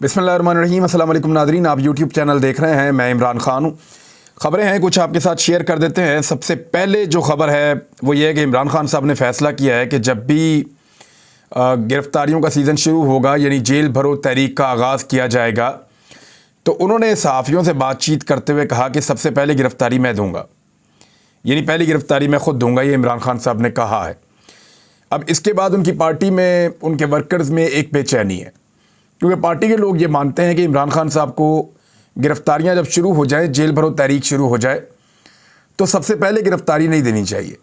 बिस्मिल्लाहिर्रहमानिर्रहीम। अस्सलाम वालेकुम नाज़रीन, आप यूट्यूब चैनल देख रहे हैं। मैं इमरान ख़ान हूँ। ख़बरें हैं कुछ आपके साथ शेयर कर देते हैं। सबसे पहले जो ख़बर है वो ये है कि इमरान ख़ान साहब ने फ़ैसला किया है कि जब भी गिरफ़्तारियों का सीज़न शुरू होगा, यानी जेल भरो तहरीक का आगाज़ किया जाएगा, तो उन्होंने सहाफ़ियों से बातचीत करते हुए कहा कि सबसे पहले गिरफ़्तारी मैं दूँगा, यानी पहली गिरफ़्तारी मैं ख़ुद दूँगा। ये इमरान ख़ान साहब ने कहा है। अब इसके बाद उनकी पार्टी में, उनके वर्कर्स में एक बेचैनी है, क्योंकि पार्टी के लोग ये मानते हैं कि इमरान ख़ान साहब को गिरफ़्तारियाँ जब शुरू हो जाए, जेल भरो तहरीक शुरू हो जाए, तो सबसे पहले गिरफ़्तारी नहीं देनी चाहिए,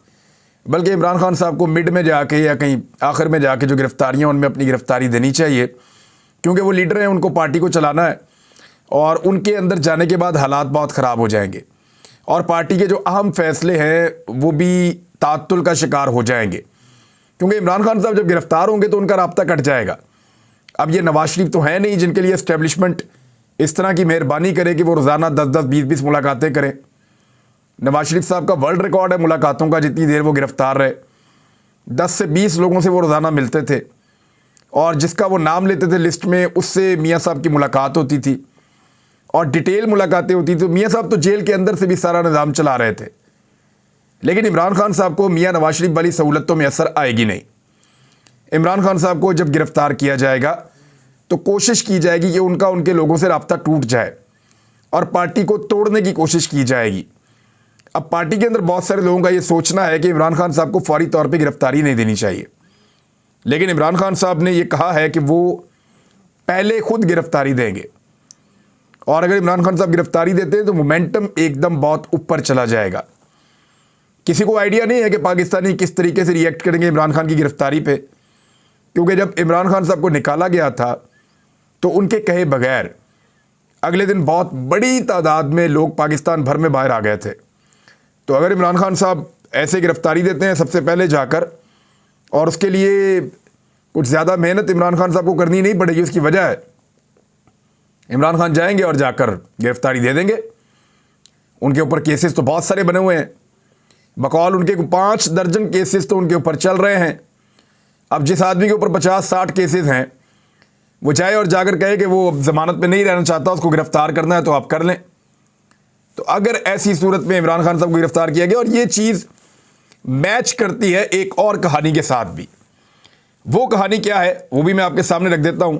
बल्कि इमरान ख़ान साहब को मिड में जाके या कहीं आखिर में जाके जो गिरफ़्तारियाँ, उनमें अपनी गिरफ़्तारी देनी चाहिए, क्योंकि वो लीडर हैं, उनको पार्टी को चलाना है और उनके अंदर जाने के बाद हालात बहुत ख़राब हो जाएंगे और पार्टी के जो अहम फ़ैसले हैं वो भी ताअत्तुल का शिकार हो जाएंगे, क्योंकि इमरान ख़ान साहब जब गिरफ़्तार होंगे तो उनका राब्ता कट जाएगा। अब ये नवाज शरीफ तो हैं नहीं जिनके लिए इस्टेब्लिशमेंट इस तरह की मेहरबानी करे कि वो रोज़ाना 10-10, 20-20 मुलाकातें करें। नवाज शरीफ साहब का वर्ल्ड रिकॉर्ड है मुलाकातों का, जितनी देर वो गिरफ़्तार रहे 10 से 20 लोगों से वो रोज़ाना मिलते थे और जिसका वो नाम लेते थे लिस्ट में, उससे मियाँ साहब की मुलाकात होती थी और डिटेल मुलाकातें होती थी। तो मियाँ साहब तो जेल के अंदर से भी सारा निज़ाम चला रहे थे, लेकिन इमरान ख़ान साहब को मियाँ नवाज शरीफ वाली सहूलत तो मैसर आएगी नहीं। इमरान ख़ान साहब को जब गिरफ़्तार किया जाएगा तो कोशिश की जाएगी कि उनका उनके लोगों से राब्ता टूट जाए और पार्टी को तोड़ने की कोशिश की जाएगी। अब पार्टी के अंदर बहुत सारे लोगों का ये सोचना है कि इमरान ख़ान साहब को फौरी तौर पे गिरफ़्तारी नहीं देनी चाहिए, लेकिन इमरान ख़ान साहब ने ये कहा है कि वो पहले खुद गिरफ़्तारी देंगे और अगर इमरान ख़ान साहब गिरफ़्तारी देते हैं तो मोमेंटम एकदम बहुत ऊपर चला जाएगा। किसी को आइडिया नहीं है कि पाकिस्तानी किस तरीके से रिएक्ट करेंगे इमरान खान की गिरफ़्तारी पे, क्योंकि जब इमरान खान साहब को निकाला गया था तो उनके कहे बगैर अगले दिन बहुत बड़ी तादाद में लोग पाकिस्तान भर में बाहर आ गए थे। तो अगर इमरान खान साहब ऐसे गिरफ़्तारी देते हैं सबसे पहले जाकर, और उसके लिए कुछ ज़्यादा मेहनत इमरान खान साहब को करनी नहीं पड़ेगी, उसकी वजह है इमरान खान जाएंगे और जाकर गिरफ़्तारी दे देंगे। उनके ऊपर केसेस तो बहुत सारे बने हुए हैं, बकौल उनके 5 दर्जन केसेस तो उनके ऊपर चल रहे हैं। अब जिस आदमी के ऊपर 50-60 केसेस हैं, वो जाए और जाकर कहे कि वो ज़मानत पे नहीं रहना चाहता, उसको गिरफ़्तार करना है तो आप कर लें। तो अगर ऐसी सूरत में इमरान खान साहब को गिरफ़्तार किया गया, और ये चीज़ मैच करती है एक और कहानी के साथ भी। वो कहानी क्या है वो भी मैं आपके सामने रख देता हूँ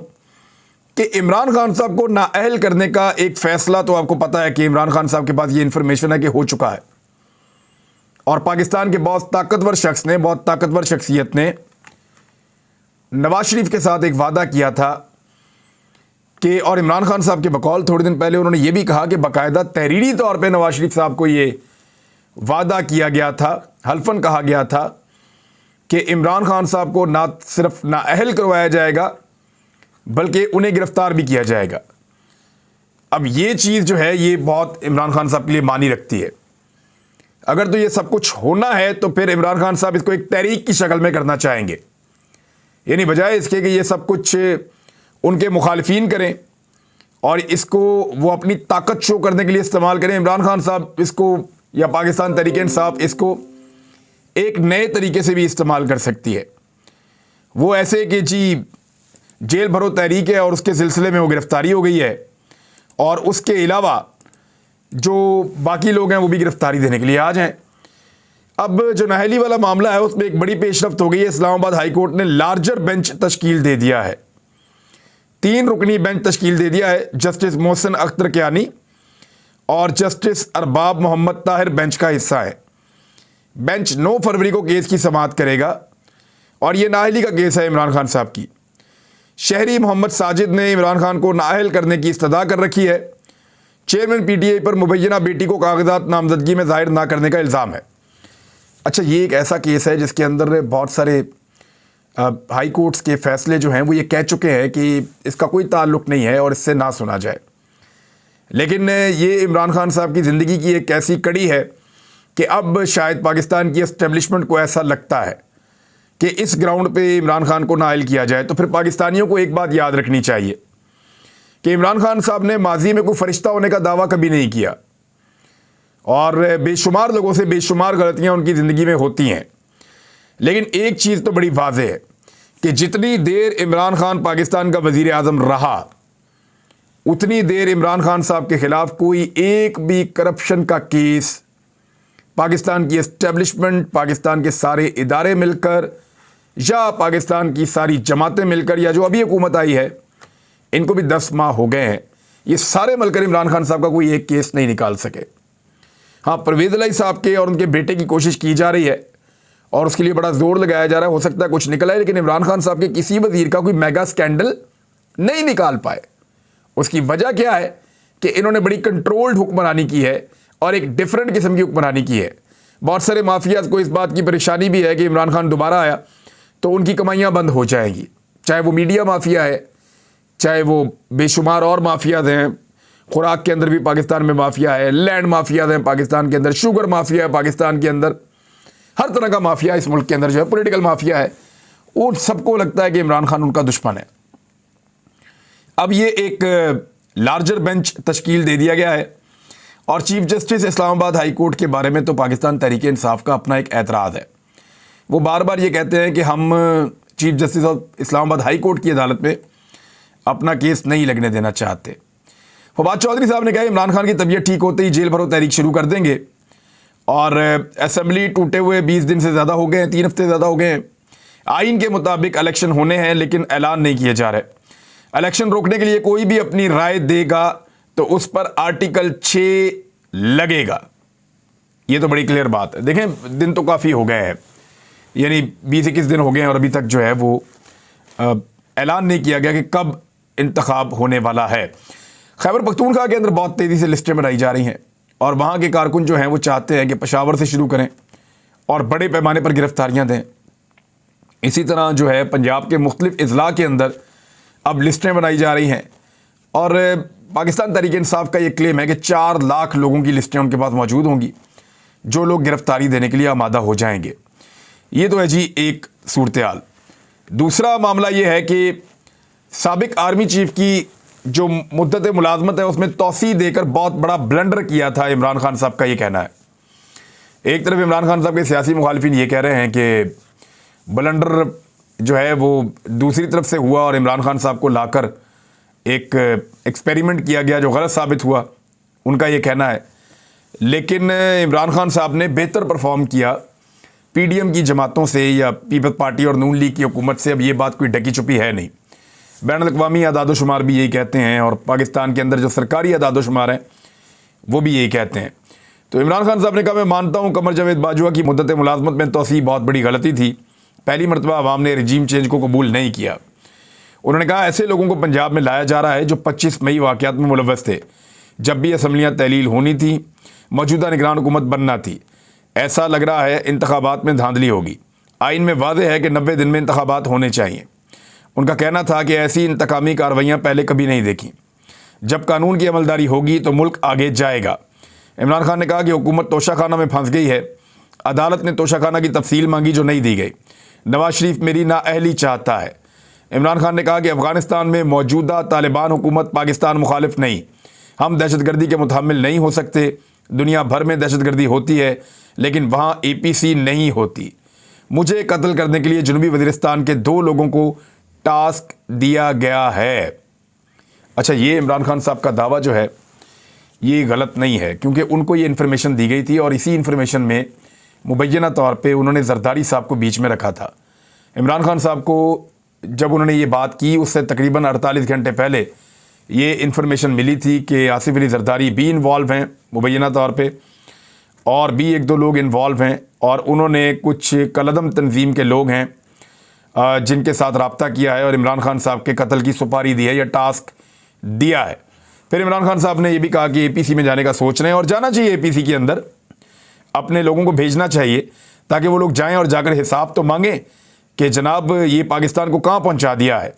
कि इमरान खान साहब को नाअहल करने का एक फ़ैसला, तो आपको पता है कि इमरान खान साहब के पास ये इन्फॉर्मेशन है कि हो चुका है और पाकिस्तान के बहुत ताकतवर शख्स ने, बहुत ताकतवर शख्सियत ने नवाज शरीफ के साथ एक वादा किया था कि, और इमरान खान साहब के बकौल थोड़े दिन पहले उन्होंने ये भी कहा कि बाकायदा तहरीरी तौर पे नवाज शरीफ साहब को ये वादा किया गया था, हल्फन कहा गया था कि इमरान खान साहब को ना सिर्फ नाअहल करवाया जाएगा बल्कि उन्हें गिरफ़्तार भी किया जाएगा। अब ये चीज़ जो है ये बहुत इमरान खान साहब के लिए मानी रखती है। अगर तो ये सब कुछ होना है तो फिर इमरान खान साहब इसको एक तहरीक की शक्ल में करना चाहेंगे, यानी बजाय इसके कि ये सब कुछ उनके मुखालिफिन करें और इसको वो अपनी ताकत शो करने के लिए इस्तेमाल करें। इमरान खान साहब इसको, या पाकिस्तान तहरीक इंसाफ इसको एक नए तरीके से भी इस्तेमाल कर सकती है। वो ऐसे कि जी जेल भरो तहरीक है और उसके सिलसिले में वो गिरफ़्तारी हो गई है और उसके अलावा जो बाकी लोग हैं वो भी गिरफ़्तारी देने के लिए आ जाएं। अब जो नाअहली वाला मामला है उसमें एक बड़ी पेशरफ्त हो गई है। इस्लामाबाद हाई कोर्ट ने लार्जर बेंच तश्कील दे दिया है, 3 रुकनी बेंच तश्कील दे दिया है। जस्टिस मोहसिन अख्तर कियानी और जस्टिस अरबाब मोहम्मद ताहिर बेंच का हिस्सा है। बेंच 9 फरवरी को केस की समाअत करेगा और ये नाअहली का केस है इमरान खान साहब की। शहरी मोहम्मद साजिद ने इमरान खान को नाअहल करने की इस्तदा कर रखी है। चेयरमैन PTI पर मुबैना बेटी को कागजात नामजदगी में ज़ाहिर ना करने का इल्ज़ाम है। अच्छा, ये एक ऐसा केस है जिसके अंदर बहुत सारे हाई कोर्ट्स के फ़ैसले जो हैं वो ये कह चुके हैं कि इसका कोई ताल्लुक़ नहीं है और इससे ना सुना जाए, लेकिन ये इमरान खान साहब की ज़िंदगी की एक ऐसी कड़ी है कि अब शायद पाकिस्तान की एस्टेब्लिशमेंट को ऐसा लगता है कि इस ग्राउंड पे इमरान खान को नाअहल किया जाए। तो फिर पाकिस्तानियों को एक बात याद रखनी चाहिए कि इमरान खान साहब ने माजी में कोई फ़रिश्ता होने का दावा कभी नहीं किया और बेशुमार लोगों से बेशुमार गलतियां उनकी ज़िंदगी में होती हैं, लेकिन एक चीज़ तो बड़ी वाज़ेह है कि जितनी देर इमरान खान पाकिस्तान का वज़ीर आज़म रहा उतनी देर इमरान खान साहब के खिलाफ कोई एक भी करप्शन का केस पाकिस्तान की एस्टेब्लिशमेंट, पाकिस्तान के सारे इदारे मिलकर या पाकिस्तान की सारी जमातें मिलकर या जो अभी हुकूमत आई है, इनको भी 10 माह हो गए हैं, ये सारे मिलकर इमरान खान साहब का कोई एक केस नहीं निकाल सके। हाँ, परवेज़ इलाही साहब के और उनके बेटे की कोशिश की जा रही है और उसके लिए बड़ा जोर लगाया जा रहा है, हो सकता है कुछ निकला है, लेकिन इमरान खान साहब के किसी वजीर का कोई मेगा स्कैंडल नहीं निकाल पाए। उसकी वजह क्या है कि इन्होंने बड़ी कंट्रोल्ड हुक्मरानी की है और एक डिफरेंट किस्म की हुक्मरानी की है। बहुत सारे माफियाज को इस बात की परेशानी भी है कि इमरान खान दोबारा आया तो उनकी कमाइयाँ बंद हो जाएंगी, चाहे वो मीडिया माफिया है, चाहे वो बेशुमार और माफियाज हैं। खुराक के अंदर भी पाकिस्तान में माफिया है, लैंड माफियाज हैं पाकिस्तान के अंदर, शुगर माफिया है पाकिस्तान के अंदर, हर तरह का माफिया इस मुल्क के अंदर जो है, पॉलिटिकल माफिया है। उन सबको लगता है कि इमरान खान उनका दुश्मन है। अब ये एक लार्जर बेंच तश्कील दे दिया गया है और chief justice Islamabad high court के बारे में तो पाकिस्तान तहरीक इंसाफ का अपना एक एतराज़ है। वो बार बार ये कहते हैं कि हम chief justice of Islamabad high court की अदालत में अपना केस नहीं लगने देना चाहते। फवाद चौधरी साहब ने कहा इमरान खान की तबीयत ठीक होते ही जेल भरो तहरीक शुरू कर देंगे और असेंबली टूटे हुए 20 दिन से ज़्यादा हो गए हैं, 3 हफ्ते ज़्यादा हो गए हैं। आइन के मुताबिक इलेक्शन होने हैं लेकिन ऐलान नहीं किए जा रहे। इलेक्शन रोकने के लिए कोई भी अपनी राय देगा तो उस पर आर्टिकल 6 लगेगा। ये तो बड़ी क्लियर बात है। देखें, दिन तो काफ़ी हो गए हैं, यानी 20-21 दिन हो गए हैं और अभी तक जो है वो ऐलान नहीं किया गया कि कब इंतखाब होने वाला है। खैबर पख्तूनख्वा के अंदर बहुत तेज़ी से लिस्टें बनाई जा रही हैं और वहाँ के कारकुन जो हैं वो चाहते हैं कि पेशावर से शुरू करें और बड़े पैमाने पर गिरफ्तारियाँ दें। इसी तरह जो है पंजाब के मुख्तलिफ अजला के अंदर अब लिस्टें बनाई जा रही हैं और पाकिस्तान तहरीक इंसाफ का ये क्लेम है कि 4 लाख लोगों की लिस्टें उनके पास मौजूद होंगी जो लोग गिरफ्तारी देने के लिए आमादा हो जाएंगे। ये तो है जी एक सूरत-ए-हाल। दूसरा मामला ये है कि साबिक आर्मी चीफ की जो मुद्दत मुलाजमत है उसमें तौसी देकर बहुत बड़ा ब्लंडर किया था इमरान खान साहब का ये कहना है। एक तरफ इमरान खान साहब के सियासी मुखालिफिन ये कह रहे हैं कि ब्लंडर जो है वो दूसरी तरफ से हुआ और इमरान खान साहब को लाकर एक एक्सपेरिमेंट किया गया जो गलत साबित हुआ, उनका ये कहना है। लेकिन इमरान खान साहब ने बेहतर परफॉर्म किया पीडीएम की जमातों से या पीपल्स पार्टी और नून लीग की हुकूमत से। अब ये बात कोई ढकी छुपी है नहीं, बैनुल-अक़वामी अदाद-ओ-शुमार भी यही कहते हैं और पाकिस्तान के अंदर जो सरकारी अदाद-ओ-शुमार हैं वो भी यही कहते हैं। तो इमरान खान साहब ने कहा मैं मानता हूँ कमर जावेद बाजवा की मुद्दत मुलाजमत में तौसीह बहुत बड़ी गलती थी, पहली मरतबा अवाम ने रजीम चेंज को कबूल नहीं किया। उन्होंने कहा ऐसे लोगों को पंजाब में लाया जा रहा है जो 25 मई वाक़यात में मुलव्वस थे, जब भी असम्बलियाँ तहलील होनी थी, मौजूदा निगरान हुकूमत बनना थी। ऐसा लग रहा है इंतखाबात में धांधली होगी। आइन में वाज़ेह है कि 90 दिन में इंतखाबात होने चाहिए। उनका कहना था कि ऐसी इंतकामी कार्रवाइयाँ पहले कभी नहीं देखी। जब कानून की अमलदारी होगी तो मुल्क आगे जाएगा। इमरान खान ने कहा कि हुकूमत तोशाखाना में फंस गई है। अदालत ने तोशाखाना की तफसील मांगी जो नहीं दी गई। नवाज शरीफ मेरी नाअहली चाहता है। इमरान खान ने कहा कि अफ़गानिस्तान में मौजूदा तालिबान हुकूमत पाकिस्तान मुखालिफ नहीं, हम दहशतगर्दी के मुतहम्मिल नहीं हो सकते। दुनिया भर में दहशतगर्दी होती है लेकिन वहाँ APC नहीं होती। मुझे कत्ल करने के लिए जनूबी वज़ीरिस्तान के 2 लोगों को टास्क दिया गया है। अच्छा, ये इमरान खान साहब का दावा जो है ये गलत नहीं है क्योंकि उनको ये इन्फॉर्मेशन दी गई थी और इसी इन्फॉर्मेशन में मुबैना तौर पे उन्होंने जरदारी साहब को बीच में रखा था। इमरान खान साहब को जब उन्होंने ये बात की उससे तकरीबन 48 घंटे पहले ये इन्फॉर्मेशन मिली थी कि आसिफ अली जरदारी भी इन्वॉल्व हैं मुबैना तौर पे और भी 1-2 लोग इन्वॉल्व हैं और उन्होंने कुछ कलदम तंजीम के लोग हैं जिनके साथ रब्ता किया है और इमरान खान साहब के कत्ल की सुपारी दी है या टास्क दिया है। फिर इमरान खान साहब ने यह भी कहा कि APC में जाने का सोच रहे हैं और जाना चाहिए। APC के अंदर अपने लोगों को भेजना चाहिए ताकि वो लोग जाएं और जाकर हिसाब तो मांगें कि जनाब ये पाकिस्तान को कहाँ पहुँचा दिया है।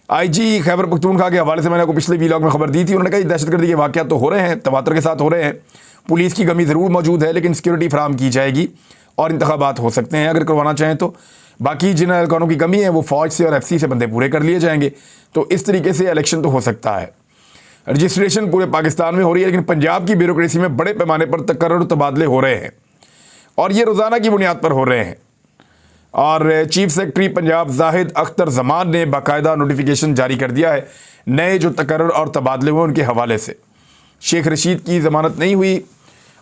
IG खैबर पख्तूनख्वा के हवाले से मैंने आपको पिछले व्लॉग में खबर दी थी। उन्होंने कहा दहशतगर्दी के वाक़यात तो हो रहे हैं, तवातर के साथ हो रहे हैं, पुलिस की कमी ज़रूर मौजूद है लेकिन सिक्योरिटी फराहम की जाएगी और इंतखाबात हो सकते हैं अगर करवाना चाहें तो। बाकी जिन एहलकारों की कमी है वो फ़ौज से और FC से बंदे पूरे कर लिए जाएंगे। तो इस तरीके से इलेक्शन तो हो सकता है। रजिस्ट्रेशन पूरे पाकिस्तान में हो रही है लेकिन पंजाब की ब्यूरोक्रेसी में बड़े पैमाने पर तकर्रुर तबादले हो रहे हैं और ये रोज़ाना की बुनियाद पर हो रहे हैं। और चीफ सेक्रेटरी पंजाब जाहिद अख्तर जमान ने बाकायदा नोटिफिकेशन जारी कर दिया है नए जो तकर्रर और तबादले हुए उनके हवाले से। शेख रशीद की ज़मानत नहीं हुई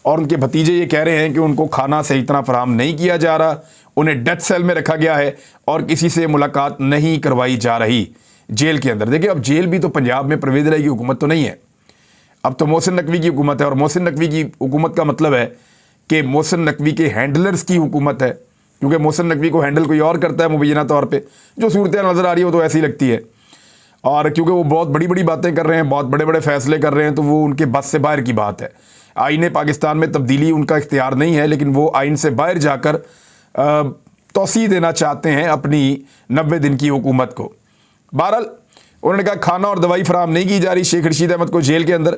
और उनके भतीजे ये कह रहे हैं कि उनको खाना सही तरह फराहम नहीं किया जा रहा, उन्हें डेथ सेल में रखा गया है और किसी से मुलाकात नहीं करवाई जा रही जेल के अंदर। देखिए, अब जेल भी तो पंजाब में परवेज़ इलाही की हुकूमत तो नहीं है, अब तो मोहसिन नकवी की हुकूमत है। और मोहसिन नकवी की हुकूमत का मतलब है कि मोहसिन नकवी के हैंडलर्स की हुकूमत है, क्योंकि मोहसिन नकवी को हैंडल कोई और करता है मुबैना तौर पे। जो सूरत नज़र आ रही है वो तो ऐसी लगती है, और क्योंकि वो बहुत बड़ी बड़ी बातें कर रहे हैं, बहुत बड़े बड़े फैसले कर रहे हैं, तो वो उनके बस से बाहर की बात है। आईन पाकिस्तान में तब्दीली उनका इख्तियार नहीं है, लेकिन वो आइन से बाहर जाकर तोसी देना चाहते हैं अपनी 90 दिन की हुकूमत को। बहरहाल उन्होंने कहा खाना और दवाई फराहम नहीं की जा रही शेख रशीद अहमद को जेल के अंदर,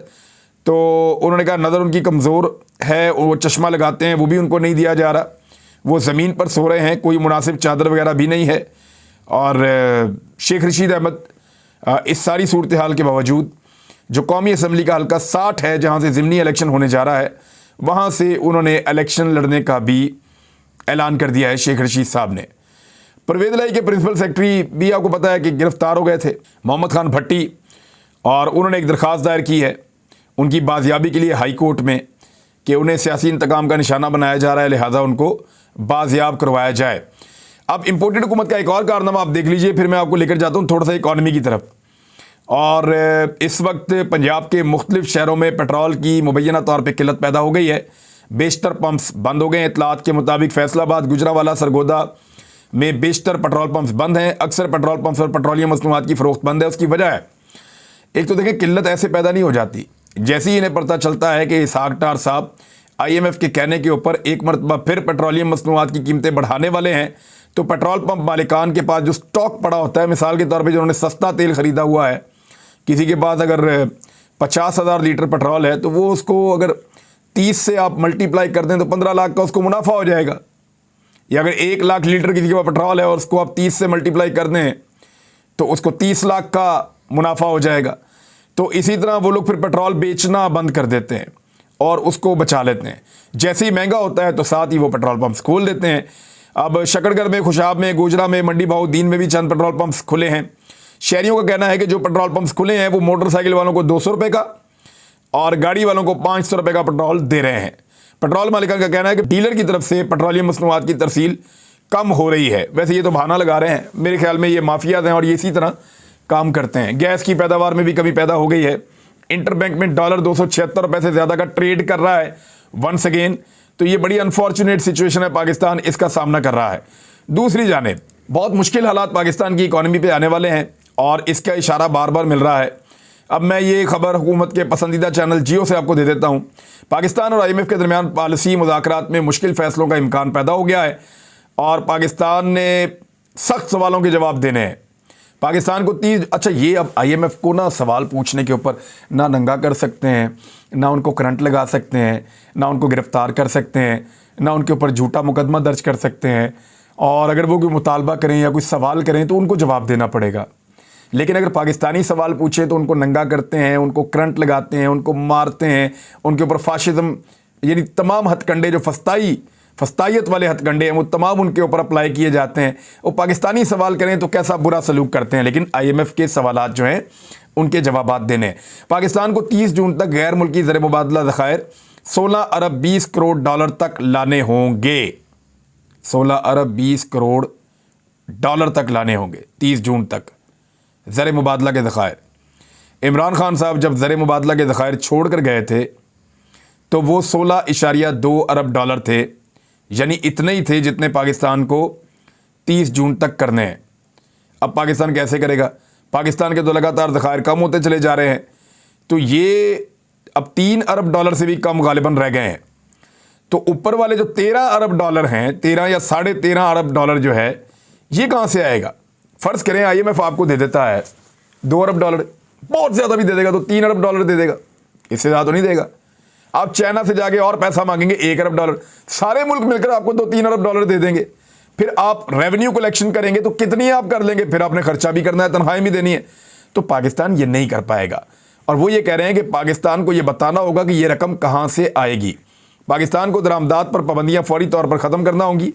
तो उन्होंने कहा नज़र उनकी कमज़ोर है, वो चश्मा लगाते हैं, वो भी उनको नहीं दिया जा रहा, वो ज़मीन पर सो रहे हैं, कोई मुनासिब चादर वगैरह भी नहीं है। और शेख रशीद अहमद इस सारी सूरत हाल के बावजूद जो कौमी असम्बली का हल्का 60 है जहाँ से ज़िमनी इलेक्शन होने जा रहा है, वहाँ से उन्होंने इलेक्शन लड़ने का भी ऐलान कर दिया है शेख रशीद साहब ने। परवेज़ इलाही के प्रिंसिपल सेक्रेटरी भी आपको पता है कि गिरफ्तार हो गए थे, मोहम्मद खान भट्टी, और उन्होंने एक दरख्वास्त दायर की है उनकी बाजियाबी के लिए हाई कोर्ट में कि उन्हें सियासी इंतकाम का निशाना बनाया जा रहा है, लिहाजा उनको बाजियाब करवाया जाए। अब इम्पोर्टेड हुकूमत का एक और कारनामा आप देख लीजिए, फिर मैं आपको लेकर जाता हूँ थोड़ा सा इकॉनमी की तरफ। और इस वक्त पंजाब के मुख्तलिफ शहरों में पेट्रोल की मुबैना तौर पर किल्लत पैदा हो गई है, बेशतर पंप्स बंद हो गए हैं। इतलात के मुताबिक फैसलाबाद, गुजरावाला, सरगोदा में बेशतर पेट्रोल पंप्स बंद हैं। अक्सर पेट्रोल पंप्स पर पेट्रोलियम मसनूआत की फ़रोख्त बंद है। उसकी वजह है, एक तो देखें, किल्लत ऐसे पैदा नहीं हो जाती। जैसे ही इन्हें पता चलता है कि इसहाक डार साहब IMF के कहने के ऊपर एक मरतबा फिर पेट्रोलियम मसनूआत की कीमतें बढ़ाने वाले हैं, तो पेट्रोल पंप मालिकान के पास जो स्टॉक पड़ा होता है, मिसाल के तौर पर जिन्होंने सस्ता तेल ख़रीदा हुआ है, किसी के पास अगर 50,000 लीटर पेट्रोल है, तो वो उसको अगर 30 से आप मल्टीप्लाई कर दें तो 15 लाख का उसको मुनाफा हो जाएगा। या अगर 1 लाख लीटर किसी के पास पेट्रोल है और उसको आप 30 से मल्टीप्लाई कर दें तो उसको 30 लाख का मुनाफा हो जाएगा। तो इसी तरह वो लोग फिर पेट्रोल बेचना बंद कर देते हैं और उसको बचा लेते हैं। जैसे ही महंगा होता है तो साथ ही वो पेट्रोल पंप्स खोल देते हैं। अब शकरगढ़ में, खुशाब में, गोजरा में, मंडी बहाउद्दीन में भी चंद पेट्रोल पंप्स खुले हैं। शहरियों का कहना है कि जो पेट्रोल पंप्स खुले हैं वो मोटरसाइकिल वालों को 200 रुपये का और गाड़ी वालों को 500 रुपये का पेट्रोल दे रहे हैं। पेट्रोल मालिकान का कहना है कि डीलर की तरफ से पेट्रोलियम मसनूआत की तरसील कम हो रही है। वैसे ये तो बहाना लगा रहे हैं, मेरे ख्याल में ये माफियाज हैं और ये इसी तरह काम करते हैं। गैस की पैदावार में भी कमी पैदा हो गई है। इंटरबैंक में डॉलर 276 रुपये से ज़्यादा का ट्रेड कर रहा है वंस अगेन। तो ये बड़ी अनफॉर्चुनेट सिचुएशन है, पाकिस्तान इसका सामना कर रहा है। दूसरी जानिब बहुत मुश्किल हालात पाकिस्तान की इकॉनमी पे आने वाले हैं और इसका इशारा बार बार मिल रहा है। अब मैं ये खबर हुकूमत के पसंदीदा चैनल जियो से आपको दे देता हूँ। पाकिस्तान और IMF के दरमियान पॉलिसी मुज़ाकरात में मुश्किल फ़ैसलों का इम्कान पैदा हो गया है और पाकिस्तान ने सख्त सवालों के जवाब देने हैं। पाकिस्तान को 30 अच्छा, ये अब IMF को ना सवाल पूछने के ऊपर ना नंगा कर सकते हैं, ना उनको करंट लगा सकते हैं, ना उनको गिरफ्तार कर सकते हैं, ना उनके ऊपर झूठा मुकदमा दर्ज कर सकते हैं। और अगर वो कोई मुतालबा करें या कोई सवाल करें तो उनको जवाब देना पड़ेगा। लेकिन अगर पाकिस्तानी सवाल पूछे तो उनको नंगा करते हैं, उनको करंट लगाते हैं, उनको मारते हैं, उनके ऊपर फाशिज्म यानी तमाम हथकंडे जो फस्तायत वाले हथकंडे हैं वो तमाम उनके ऊपर अप्लाई किए जाते हैं। वो पाकिस्तानी सवाल करें तो कैसा बुरा सलूक करते हैं, लेकिन IMF के सवालात जो हैं उनके जवाबात देने। पाकिस्तान को 30 जून तक गैर मुल्की ज़र मुबादला ज़खायर 16 अरब 20 करोड़ डॉलर तक लाने होंगे। 16 अरब 20 करोड़ डॉलर तक लाने होंगे 30 जून तक ज़र मुबादला के ज़खायर। इमरान खान साहब जब ज़र मुबादला के ज़खायर छोड़ कर गए थे तो वो 16.2 अरब डॉलर थे, यानी इतने ही थे जितने पाकिस्तान को 30 जून तक करने हैं। अब पाकिस्तान कैसे करेगा? पाकिस्तान के तो लगातार ज़खायर कम होते चले जा रहे हैं, तो ये अब 3 अरब डॉलर से भी कम गालिबन रह गए हैं। तो ऊपर वाले जो 13 अरब डॉलर हैं, 13 या 13.5 अरब डॉलर जो है, ये कहाँ से आएगा? फ़र्ज़ करें IMF आपको दे देता है 2 अरब डॉलर, बहुत ज़्यादा भी दे देगा तो 3 अरब डॉलर दे देगा, इससे ज़्यादा तो नहीं देगा। आप चाइना से जाके और पैसा मांगेंगे 1 अरब डॉलर, सारे मुल्क मिलकर आपको 2-3 अरब डॉलर दे देंगे। फिर आप रेवेन्यू कलेक्शन करेंगे तो कितनी आप कर लेंगे? फिर आपने खर्चा भी करना है, तनख्वाहें भी देनी है। तो पाकिस्तान ये नहीं कर पाएगा और वो ये कह रहे हैं कि पाकिस्तान को ये बताना होगा कि ये रकम कहाँ से आएगी। पाकिस्तान को दरामदात पर पाबंदियाँ फौरी तौर पर ख़त्म करना होंगी।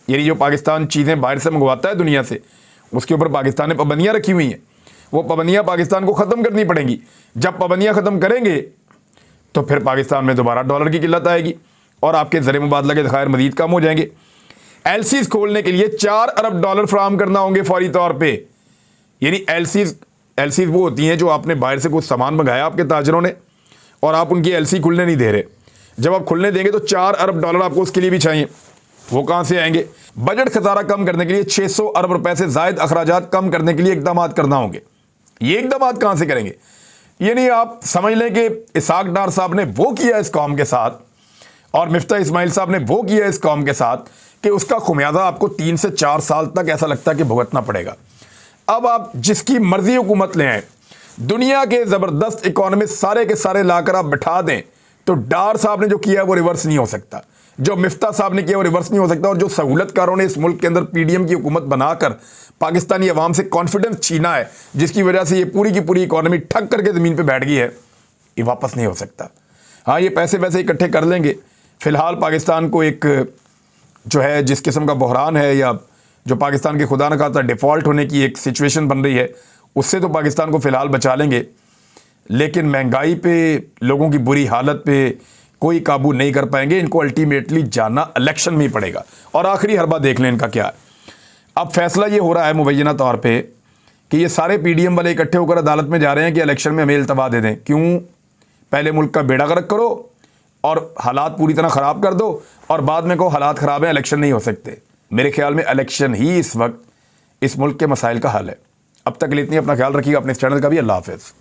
यानी जो पाकिस्तान चीज़ें बाहर से मंगवाता है दुनिया से, उसके ऊपर पाकिस्तान ने पाबंदियाँ रखी हुई हैं। वो पाबंदियाँ पाकिस्तान को ख़त्म करनी पड़ेंगी। जब पाबंदियाँ ख़त्म करेंगे तो फिर पाकिस्तान में दोबारा डॉलर की किल्लत आएगी और आपके ज़र मुबादला के ज़खायर मज़ीद कम हो जाएंगे। एलसीज खोलने के लिए 4 अरब डॉलर फराहम करना होंगे फौरी तौर पे। यानी एलसीज वो होती हैं जो आपने बाहर से कुछ सामान मंगाया आपके ताजरों ने और आप उनकी एलसी खुलने नहीं दे रहे। जब आप खुलने देंगे तो 4 अरब डॉलर आपको उसके लिए भी चाहिए। वो कहाँ से आएंगे? बजट खसारा कम करने के लिए 600 अरब रुपए से जायद अखराजात कम करने के लिए इकदाम करना होंगे। ये इकदाम कहाँ से करेंगे? यानी आप समझ लें कि इसाक डार साहब ने वो किया इस कौम के साथ और मिफ्ता इस्माइल साहब ने वो किया इस कौम के साथ कि उसका खुमियाजा आपको 3 से 4 साल तक ऐसा लगता है कि भुगतना पड़ेगा। अब आप जिसकी मर्जी हुकूमत ले आए, दुनिया के ज़बरदस्त इकोनॉमिस्ट सारे के सारे लाकर आप बिठा दें तो डार साहब ने जो किया है वो रिवर्स नहीं हो सकता, जो मिफ्ता साहब ने किया वो रिवर्स नहीं हो सकता। और जो सहूलतकारों ने इस मुल्क के अंदर पीडीएम की हुकूमत बनाकर पाकिस्तानी अवाम से कॉन्फिडेंस छीना है, जिसकी वजह से ये पूरी की पूरी इकोनॉमी ठक करके ज़मीन पे बैठ गई है, ये वापस नहीं हो सकता। हाँ, ये पैसे वैसे इकट्ठे कर लेंगे। फ़िलहाल पाकिस्तान को एक जो है जिस किस्म का बहरान है या जो पाकिस्तान के खुदा न खास्ता डिफ़ॉल्ट होने की एक सिचुएशन बन रही है, उससे तो पाकिस्तान को फ़िलहाल बचा लेंगे, लेकिन महंगाई पे, लोगों की बुरी हालत पे कोई काबू नहीं कर पाएंगे। इनको अल्टीमेटली जाना इलेक्शन में ही पड़ेगा। और आखिरी हरबा देख लें इनका क्या है। अब फैसला ये हो रहा है मुबैना तौर पे कि ये सारे पीडीएम वाले इकट्ठे होकर अदालत में जा रहे हैं कि इलेक्शन में हमें इल्तवा दे दें। क्यों? पहले मुल्क का बेड़ा गर्क करो और हालात पूरी तरह ख़राब कर दो और बाद में कहो हालात ख़राब हैं, इलेक्शन नहीं हो सकते। मेरे ख्याल में इलेक्शन ही इस वक्त इस मुल्क के मसाइल का हल है। अब तक के लिए इतनी, अपना ख्याल रखिएगा, अपने इस चैनल का भी। अल्लाह हाफ़िज़।